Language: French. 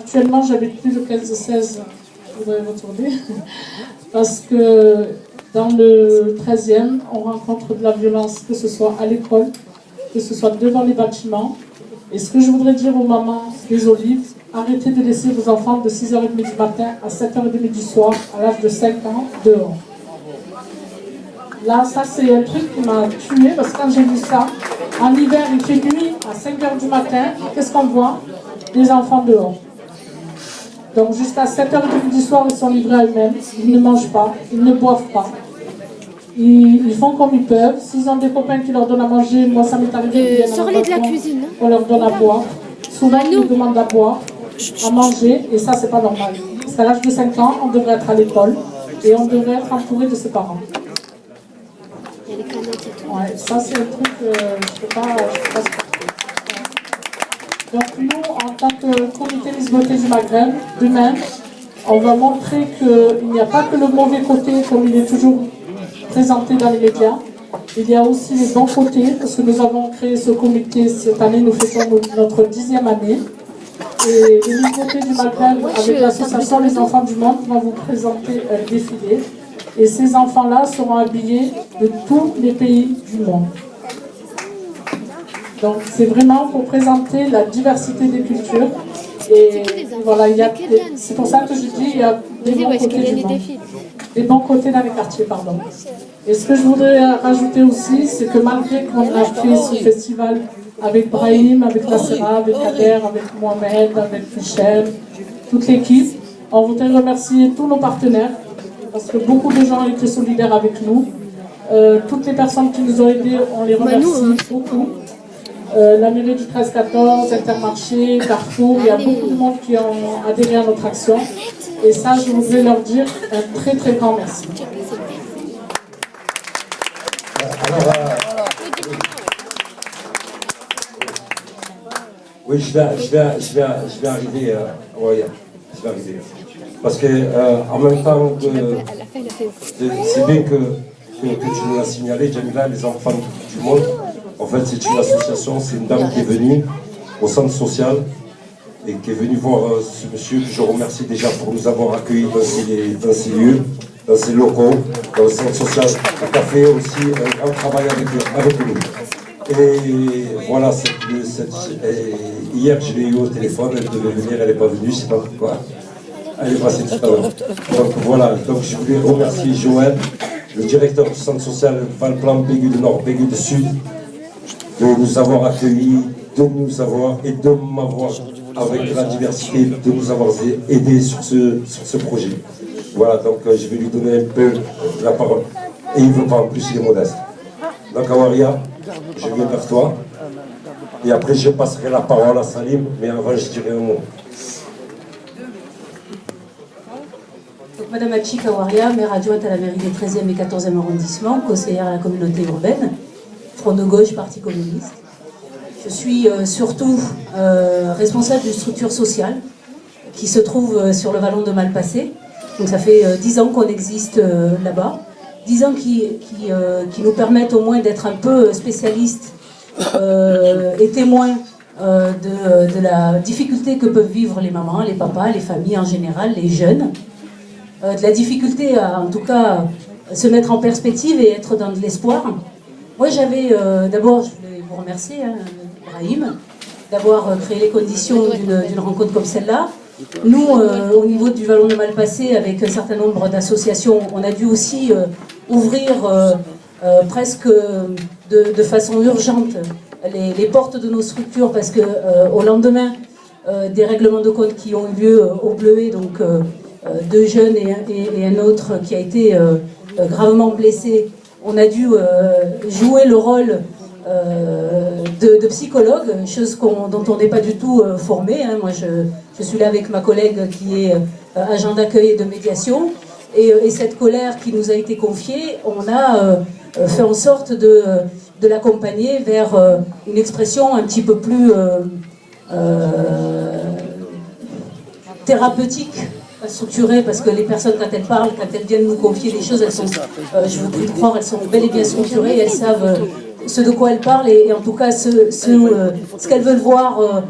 actuellement, j'habite plus le 15-16, je voudrais retourner, parce que dans le 13e, on rencontre de la violence, que ce soit à l'école, que ce soit devant les bâtiments. Et ce que je voudrais dire aux mamans des Olives, arrêtez de laisser vos enfants de 6h30 du matin à 7h30 du soir, à l'âge de 5 ans, dehors. Là, ça c'est un truc qui m'a tuée, parce que quand j'ai vu ça, en hiver, il fait nuit à 5h du matin, qu'est-ce qu'on voit? Des enfants dehors. Donc jusqu'à 7h30 du soir, ils sont livrés à eux-mêmes, ils ne mangent pas, ils ne boivent pas. Ils font comme ils peuvent. S'ils ont des copains qui leur donnent à manger, moi ça m'est arrivé. Sorlez de la cuisine. On leur donne à boire. Souvent, ils nous demandent à boire, à manger, et ça, c'est pas normal. Parce qu'à l'âge de 5 ans, on devrait être à l'école et on devrait être entouré de ses parents. Il y a les canettes et tout. Ouais, ça, c'est un truc que je peux pas Donc, nous, en tant que comité Lise-Beauté du Maghreb, demain, on va montrer qu'il n'y a pas que le mauvais côté, comme il est toujours présenté dans les médias. Il y a aussi les bons côtés, parce que nous avons créé ce comité cette année, nous fêtons notre 10e année. Et les Lise-Beauté du Maghreb, avec l'association Les Enfants du Monde, vont vous présenter un défilé. Et ces enfants-là seront habillés de tous les pays du monde. Donc c'est vraiment pour présenter la diversité des cultures. Et voilà, c'est pour ça que je dis il y a des bons côtés du monde. Des bons côtés dans les quartiers, pardon. Et ce que je voudrais rajouter aussi, c'est que malgré qu'on a fait ce festival avec Brahim, avec Nassera, avec Kader, avec Mohamed, avec Michel, toute l'équipe, on voudrait remercier tous nos partenaires, parce que beaucoup de gens ont été solidaires avec nous. Toutes les personnes qui nous ont aidés, on les remercie beaucoup. La mairie du 13-14, Intermarché, Carrefour, il y a beaucoup de monde qui ont adhéré à notre action. Et ça, je voudrais leur dire un très très grand merci. Alors, oui, je vais arriver. Ouais, je vais arriver. Parce que en même temps que c'est bien que tu nous l'as signalé, Jamila, les enfants du monde. En fait, c'est une association, c'est une dame qui est venue au centre social et qui est venue voir ce monsieur que je remercie déjà pour nous avoir accueillis dans ces lieux, dans ces locaux, dans le centre social, qui a fait aussi un grand travail avec nous. Et voilà, hier je l'ai eu au téléphone, elle devait venir, elle n'est pas venue, je ne sais pas pourquoi. Elle est passée tout à l'heure. Donc voilà, donc je voulais remercier Joël, le directeur du centre social Valplan, Bégu du Nord, Bégu du Sud, de nous avoir accueillis, de nous avoir et de m'avoir, avec la diversité, de nous avoir aidés sur ce projet. Voilà, donc je vais lui donner un peu la parole. Et il ne veut pas, en plus il est modeste. Donc Awaria, je viens vers toi. Et après je passerai la parole à Salim, mais avant je dirai un mot. Donc, Madame Achik Awaria, maire adjointe à la mairie des 13e et 14e arrondissements, conseillère à la communauté urbaine, Front de gauche, Parti communiste. Je suis surtout responsable d'une structure sociale qui se trouve sur le vallon de Malpasset. Donc ça fait 10 ans qu'on existe là-bas. 10 ans qui nous permettent au moins d'être un peu spécialistes et témoins de la difficulté que peuvent vivre les mamans, les papas, les familles en général, les jeunes. De la difficulté à, en tout cas, se mettre en perspective et être dans de l'espoir. Moi, j'avais, d'abord, je voulais vous remercier, Brahim, d'avoir créé les conditions d'une rencontre comme celle-là. Nous, au niveau du Vallon de Malpasset, avec un certain nombre d'associations, on a dû aussi ouvrir presque de façon urgente les portes de nos structures, parce que au lendemain des règlements de compte qui ont eu lieu au Bleuet, donc 2 jeunes et un autre qui a été gravement blessé, on a dû jouer le rôle de psychologue, chose dont on n'est pas du tout formé. Hein. Moi, je suis là avec ma collègue qui est agent d'accueil et de médiation. Et cette colère qui nous a été confiée, on a fait en sorte de l'accompagner vers une expression un petit peu plus thérapeutique, structurée, parce que les personnes, quand elles parlent, quand elles viennent nous confier des choses, elles sont, je vous prie de croire, elles sont bel et bien structurées, et elles savent ce de quoi elles parlent, et en tout cas ce qu'elles veulent voir